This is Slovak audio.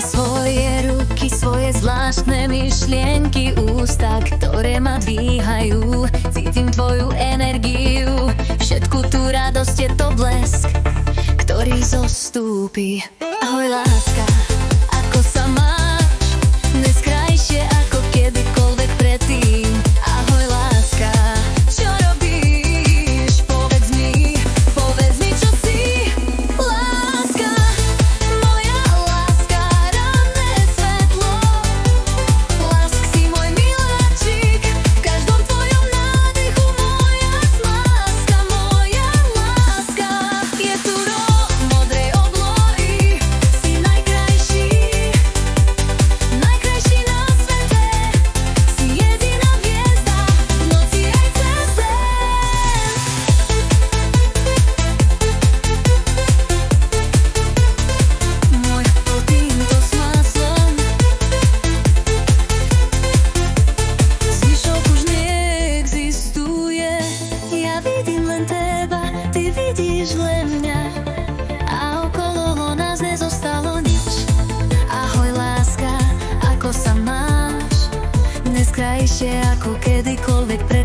Svoje ruky, svoje zvláštne myšlienky, ústa, ktoré ma dvíhajú. Cítim tvoju energiu, všetku tú radosť, je to blesk, ktorý zostúpi. Ahoj láska, ako sa máš? Dnes krajšie ako kedykoľvek predtým. Ahoj láska, čo robíš? Povedz mi, čo si. Láska, moja láska, ranné svetlo. Lásk si môj miláčik, v každom tvojom nádechu moja sláska. Moja láska je tu do modrej oblohy. Si najkrajší, najkrajší na svete. Si jediná hviezda v noci aj cez deň. Môj pod týmto smáslom zvyšok už neexistuje. Ja vidím len teba, ty vidíš len mňa, a okolo nás nezostalo nič. Ahoj láska, ako sa máš? Dnes krajšie ako kedykoľvek predtým.